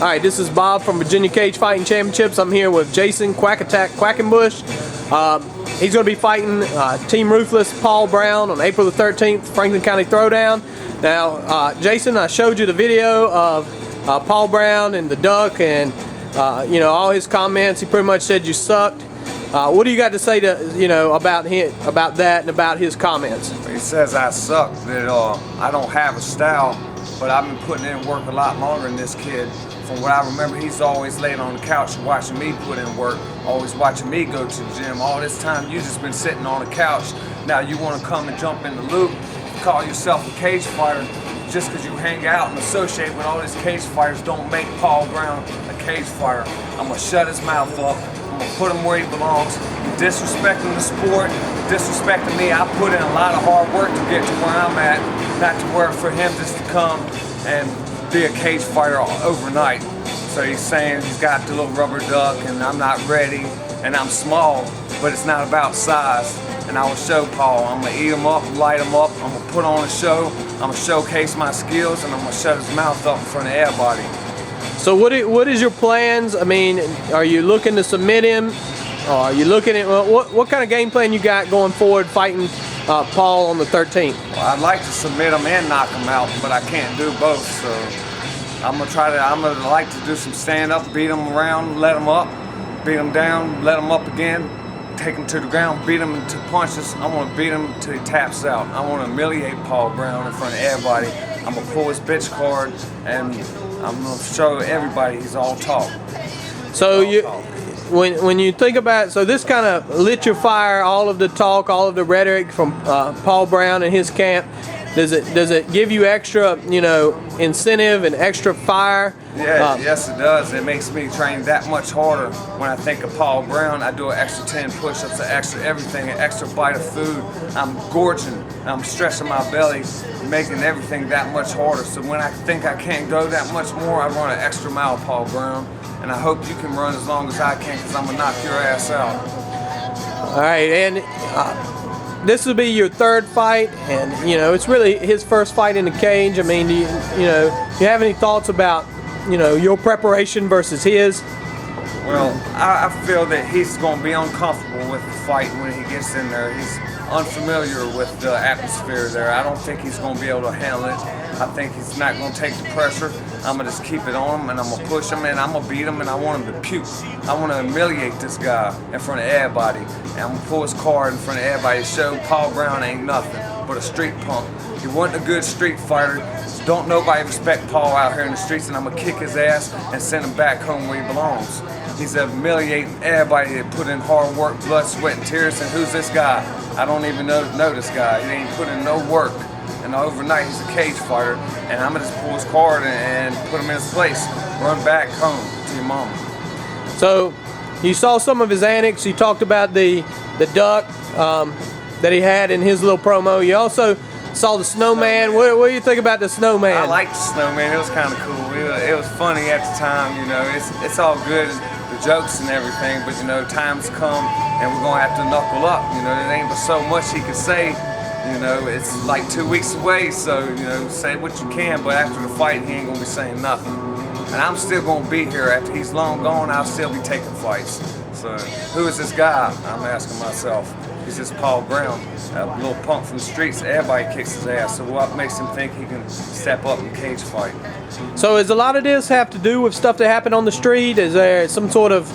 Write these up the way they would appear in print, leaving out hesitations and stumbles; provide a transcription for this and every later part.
Alright, this is Bob from Virginia Cage Fighting Championships. I'm here with Jason Quackenbush. He's going to be fighting Team Ruthless Paul Brown on April the 13th, Franklin County Throwdown. Now, Jason, I showed you the video of Paul Brown and the duck and you know, all his comments. He pretty much said you sucked. What do you got to say to about him, about that, and about his comments? He says I suck, that I don't have a style, but I've been putting in work a lot longer than this kid. From what I remember, he's always laying on the couch watching me put in work, always watching me go to the gym. All this time you just been sitting on the couch. Now you want to come and jump in the loop, call yourself a cage fighter, just because you hang out and associate with all these cage fighters don't make Paul Brown a cage fighter. I'm going to shut his mouth up. I'm going to put him where he belongs. Disrespecting the sport, disrespecting me. I put in a lot of hard work to get to where I'm at, not to where for him just to come and be a cage fighter overnight. So he's saying he's got the little rubber duck and I'm not ready and I'm small, but it's not about size. And I will show Paul. I'm gonna eat him up, light him up, I'm gonna put on a show, I'm gonna showcase my skills, and I'm gonna shut his mouth up in front of everybody. So what is your plans? I mean, are you looking to submit him? Are you looking at, what kind of game plan you got going forward fighting Paul on the 13th? Well, I'd like to submit him and knock him out, but I can't do both, so I'm gonna like to do some stand-up, beat him around, let him up, beat him down, let him up again, take him to the ground, beat him into punches. I want to beat him until he taps out. I want to humiliate Paul Brown in front of everybody. I'm going to pull his bitch card, and I'm going to show everybody he's all talk. So when you think about it, so this kind of lit your fire, all of the talk, all of the rhetoric from Paul Brown and his camp. Does it give you extra, incentive and extra fire? Yeah, yes it does. It makes me train that much harder. When I think of Paul Brown, I do an extra 10 push-ups, an extra everything, an extra bite of food. I'm gorging, I'm stretching my belly, making everything that much harder. So when I think I can't go that much more, I run an extra mile, Paul Brown. And I hope you can run as long as I can, because I'm gonna knock your ass out. All right, and this will be your third fight, and it's really his first fight in the cage. I mean, do you have any thoughts about your preparation versus his? Well, I feel that he's going to be uncomfortable with the fight when he gets in there. He's unfamiliar with the atmosphere there. I don't think he's going to be able to handle it. I think he's not going to take the pressure. I'm going to just keep it on him, and I'm going to push him, and I'm going to beat him, and I want him to puke. I want to humiliate this guy in front of everybody. And I'm going to pull his card in front of everybody to show Paul Brown ain't nothing but a street punk. He wasn't a good street fighter. Don't nobody respect Paul out here in the streets, and I'm going to kick his ass and send him back home where he belongs. He's humiliating everybody that put in hard work, blood, sweat, and tears. And who's this guy? I don't even know this guy. He ain't put in no work. And overnight, he's a cage fighter. And I'm going to just pull his card and put him in his place. Run back home to your mama. So, you saw some of his antics. You talked about the duck that he had in his little promo. You also saw the snowman. What do you think about the snowman? I liked the snowman. It was kind of cool. It was funny at the time. It's all good, the jokes and everything. But times come and we're gonna have to knuckle up. There ain't but so much he can say. It's like 2 weeks away. So say what you can. But after the fight, he ain't gonna be saying nothing. And I'm still gonna be here after he's long gone. I'll still be taking fights. So who is this guy? I'm asking myself. He's just Paul Brown, a little punk from the streets. Everybody kicks his ass. So what makes him think he can step up and cage fight? So does a lot of this have to do with stuff that happened on the street? Is there some sort of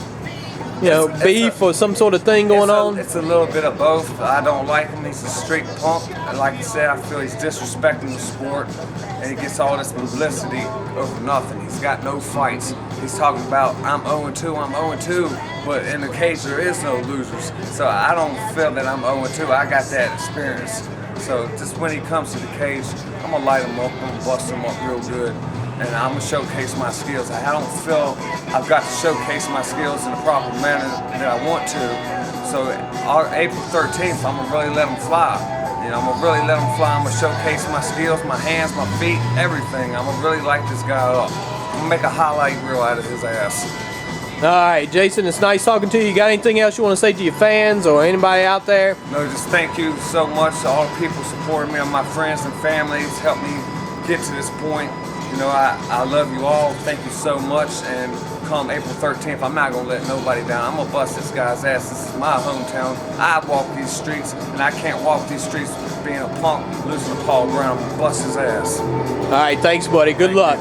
beef or some sort of thing going on? It's a little bit of both. I don't like him. He's a street punk. And like I said, I feel he's disrespecting the sport. And he gets all this publicity over nothing. He's got no fights. He's talking about, I'm 0-2, I'm 0-2. But in the cage, there is no losers. So I don't feel that I'm 0-2. I got that experience. So just when he comes to the cage, I'm going to light him up. I'm going to bust him up real good. And I'm going to showcase my skills. I don't feel I've got to showcase my skills in the proper manner that I want to. So April 13th, I'm going to really let him fly. I'm going to really let him fly. I'm going to showcase my skills, my hands, my feet, everything. I'm going to really light this guy up. I'm going to make a highlight reel out of his ass. All right, Jason, it's nice talking to you. You got anything else you want to say to your fans or anybody out there? No, just thank you so much to all the people supporting me, and my friends and families helped me get to this point. You know, I love you all. Thank you so much. And come April 13th, I'm not going to let nobody down. I'm going to bust this guy's ass. This is my hometown. I walk these streets, and I can't walk these streets being a punk, losing to Paul Brown. Bust his ass. All right, thanks, buddy. Good luck.